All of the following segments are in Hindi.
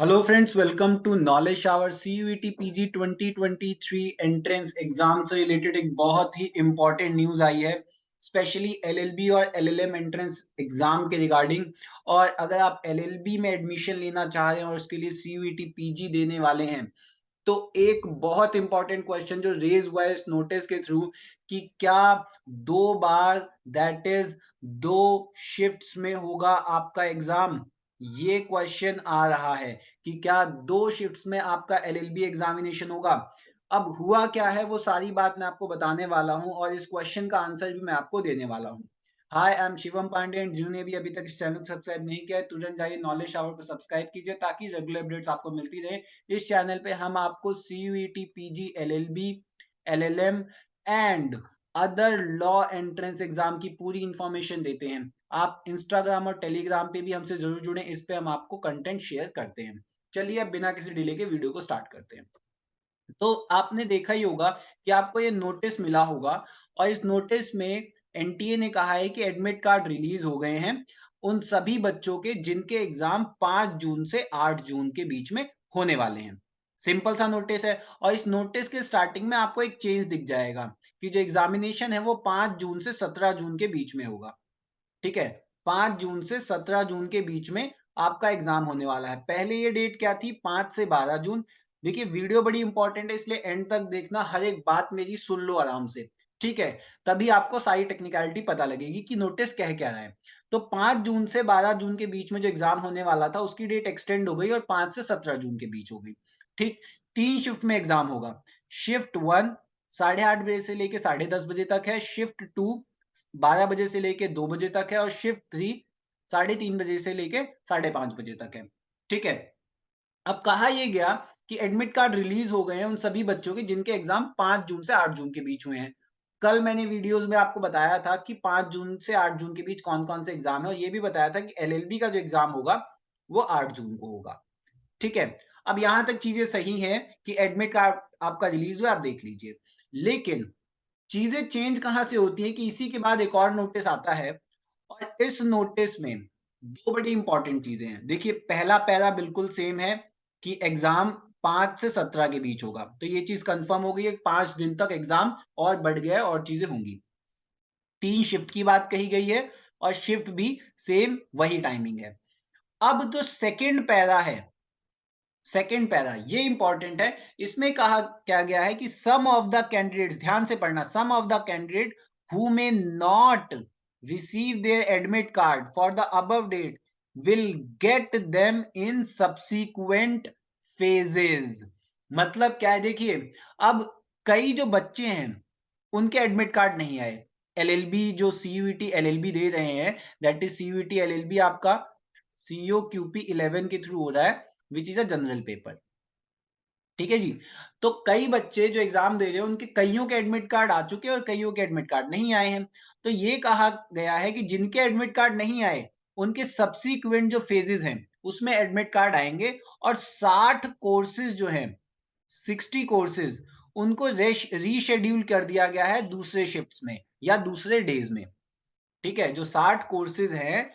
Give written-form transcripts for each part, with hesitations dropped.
Hello friends, welcome to knowledge shower. CUET PG 2023 entrance exam से रिलेटेड एक बहुत ही इंपॉर्टेंट न्यूज आई है, स्पेशली एलएलबी और एलएलएम एंट्रेंस एग्जाम के रिगार्डिंग। और अगर आप एलएलबी में एडमिशन लेना चाह रहे हैं और उसके लिए सीयूईटी पीजी देने वाले हैं, तो एक बहुत इंपॉर्टेंट क्वेश्चन जो रेज हुआ है इस नोटिस के थ्रू कि क्या 2 बार, दैट इज 2 शिफ्ट्स में होगा आपका एग्जाम। ये क्वेश्चन आ रहा है कि क्या 2 शिफ्ट्स में आपका एलएलबी एग्जामिनेशन होगा। अब हुआ क्या है वो सारी बात मैं आपको बताने वाला हूं और इस क्वेश्चन का आंसर भी मैं आपको देने वाला हूं। Hi, I am Shivam Pandey and जिन्होंने भी अभी तक इस चैनल को सब्सक्राइब नहीं किया है तुरंत जाइए नॉलेज शावर को सब्सक्राइब कीजिए ताकि रेगुलर अपडेट्स आपको मिलती रहे। इस चैनल पे हम आपको CUET PG LLB LLM and other law entrance exam की पूरी इंफॉर्मेशन देते हैं। आप इंस्टाग्राम और टेलीग्राम पे भी हमसे जरूर जुड़ें, इस पे हम आपको कंटेंट शेयर करते हैं। चलिए अब बिना किसी डिले के वीडियो को स्टार्ट करते हैं। तो आपने देखा ही होगा कि आपको ये नोटिस मिला होगा और इस नोटिस में एनटीए ने कहा है कि एडमिट कार्ड रिलीज हो गए हैं उन सभी बच्चों के जिनके एग्जाम 5 जून से 8 जून के बीच में होने वाले हैं। सिंपल सा नोटिस है और इस नोटिस के स्टार्टिंग में आपको एक चेंज दिख जाएगा कि जो एग्जामिनेशन है वो 5 जून से 17 जून के बीच में होगा। ठीक है, 5 जून से 17 जून के बीच में आपका एग्जाम होने वाला है। पहले ये डेट क्या थी, 5 से 12 जून। देखिए वीडियो बड़ी इंपॉर्टेंट है इसलिए एंड तक देखना, हर एक बात मेरी सुन लो आराम से। ठीक है, तभी आपको सारी टेक्निकलिटी पता लगेगी कि नोटिस कह क्या रहा है। तो 5 जून से 12 जून के बीच में जो एग्जाम होने वाला था उसकी डेट एक्सटेंड हो गई और 5 से 17 जून के बीच हो गई। ठीक, 3 शिफ्ट में एग्जाम होगा। शिफ्ट 1 8:30 बजे से लेके 10:30 बजे तक है। शिफ्ट 2 12 बजे से लेके 2 बजे तक है और शिफ्ट 3 3:30 बजे से लेके 5:30 बजे तक है। ठीक है, अब कहा यह गया कि एडमिट कार्ड रिलीज हो गए हैं उन सभी बच्चों के जिनके एग्जाम 5 जून से 8 जून के बीच हुए हैं। कल मैंने वीडियोस में आपको बताया था कि 5 जून से 8 जून के बीच कौन कौन से एग्जाम है और ये भी बताया था कि एलएलबी का जो एग्जाम होगा वो 8 जून को होगा। ठीक है, अब यहां तक चीजें सही हैं कि एडमिट कार्ड आपका रिलीज हुआ, आप देख लीजिए। लेकिन चीजें चेंज कहां से होती है कि इसी के बाद एक और नोटिस आता है और इस नोटिस में 2 बड़ी इंपॉर्टेंट चीजें हैं। देखिए पहला पैरा बिल्कुल सेम है कि एग्जाम 5 से 17 के बीच होगा, तो ये चीज कंफर्म हो गई है। 5 दिन तक एग्जाम और बढ़ गया और चीजें होंगी। 3 शिफ्ट की बात कही गई है और शिफ्ट भी सेम वही टाइमिंग है। अब जो सेकेंड पैरा है, सेकेंड पैरा ये इंपॉर्टेंट है। इसमें कहा क्या गया है कि सम ऑफ द कैंडिडेट्स, ध्यान से पढ़ना, some of the candidate who may not receive their admit card for the above date will get them in subsequent phases. मतलब क्या है, देखिए अब कई जो बच्चे हैं उनके एडमिट कार्ड नहीं आए। एलएलबी जो सीयूईटी एलएलबी दे रहे हैं, दैट इज सीयूईटी एलएलबी आपका सीओ क्यूपी 11 के थ्रू हो रहा है, which is a general paper. ठीक है जी, तो कई बच्चे जो एग्जाम दे रहे हैं उनके कईयों के एडमिट कार्ड आ चुके हैं और कईयों के एडमिट कार्ड नहीं आए हैं। तो ये कहा गया है कि जिनके एडमिट कार्ड नहीं आए उनके सब्सीक्वेंट जो फेजेस हैं उसमें एडमिट कार्ड आएंगे और 60 कोर्सेज जो हैं, 60 कोर्सेज, उनको रीशेड्यूल कर दिया गया है दूसरे शिफ्ट्स में या दूसरे डेज में। ठीक है, जो 60 कोर्सेज हैं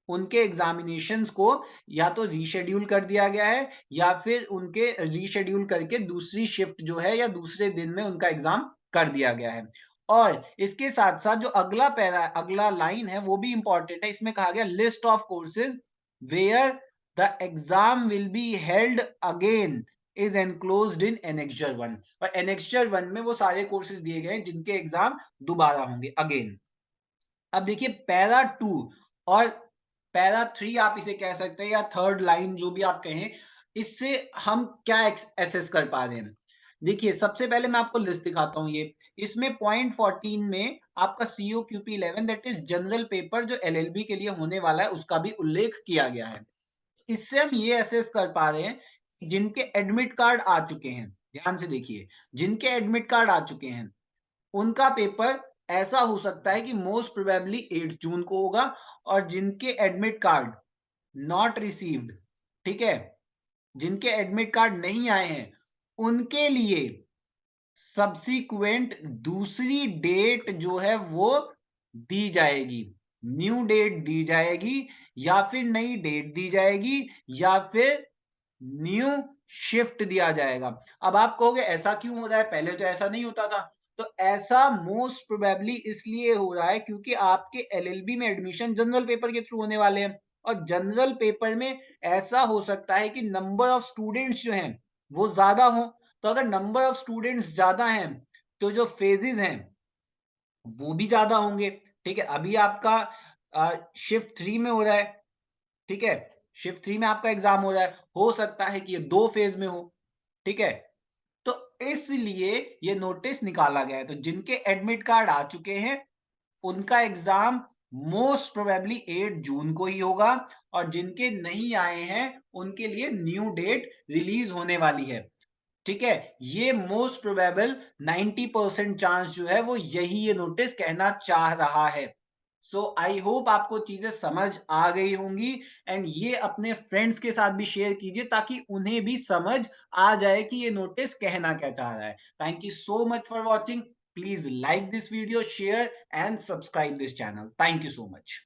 उनके एग्जामिनेशंस को या तो रीशेड्यूल कर दिया गया है या फिर उनके रीशेड्यूल करके दूसरी शिफ्ट जो है या दूसरे दिन में उनका एग्जाम कर दिया गया है। और इसके साथ साथ जो अगला पैरा, अगला लाइन है वो भी इंपॉर्टेंट है। इसमें कहा गया list of courses where the exam will be held again is enclosed in annexure 1। और एनेक्चर 1 में वो सारे कोर्सेज दिए गए हैं जिनके एग्जाम दोबारा होंगे अगेन। अब देखिए पैरा 2 और पैरा 3 आप इसे कह सकते हैं या थर्ड लाइन जो भी आप कहें, इससे हम क्या एसेस कर पा रहे हैं। देखिए सबसे पहले मैं आपको लिस्ट दिखाता हूं। ये इसमें पॉइंट 14 में आपका CO QP 11 that is general paper जो एलएलबी के लिए होने वाला है उसका भी उल्लेख किया गया है। इससे हम ये एसेस कर पा रहे हैं कि जिनके एडमिट कार्ड आ चुके हैं, ध्यान से देखिए, जिनके एडमिट कार्ड आ चुके हैं उनका पेपर ऐसा हो सकता है कि मोस्ट प्रोबेबली 8 जून को होगा। और जिनके एडमिट कार्ड नॉट रिसीव्ड, ठीक है, जिनके एडमिट कार्ड नहीं आए हैं उनके लिए सब्सीक्वेंट दूसरी डेट जो है वो दी जाएगी, न्यू डेट दी जाएगी या फिर नई डेट दी जाएगी या फिर न्यू शिफ्ट दिया जाएगा। अब आप कहोगे ऐसा क्यों हो रहा है, पहले तो ऐसा नहीं होता था। तो ऐसा मोस्ट प्रोबेबली इसलिए हो रहा है क्योंकि आपके एलएलबी में एडमिशन जनरल पेपर के थ्रू होने वाले हैं, और जनरल पेपर में ऐसा हो सकता है कि नंबर ऑफ स्टूडेंट्स जो हैं वो ज्यादा हो। तो अगर नंबर ऑफ स्टूडेंट्स ज्यादा हैं तो जो फेजेस हैं वो भी ज्यादा होंगे। ठीक है, अभी आपका शिफ्ट 3 में हो रहा है। ठीक है, शिफ्ट 3 में आपका एग्जाम हो रहा है, हो सकता है कि ये 2 फेज में हो। ठीक है, तो इसलिए ये नोटिस निकाला गया है। तो जिनके एडमिट कार्ड आ चुके हैं उनका एग्जाम मोस्ट प्रोबेबली 8 जून को ही होगा, और जिनके नहीं आए हैं उनके लिए न्यू डेट रिलीज होने वाली है। ठीक है, ये मोस्ट प्रोबेबल 90% चांस जो है वो यही ये नोटिस कहना चाह रहा है। सो आई होप आपको चीजें समझ आ गई होंगी, एंड ये अपने फ्रेंड्स के साथ भी शेयर कीजिए ताकि उन्हें भी समझ आ जाए कि ये नोटिस कहना क्या चाह रहा है। Thank you so much for watching. Please like this video, share and subscribe this channel. Thank you so much.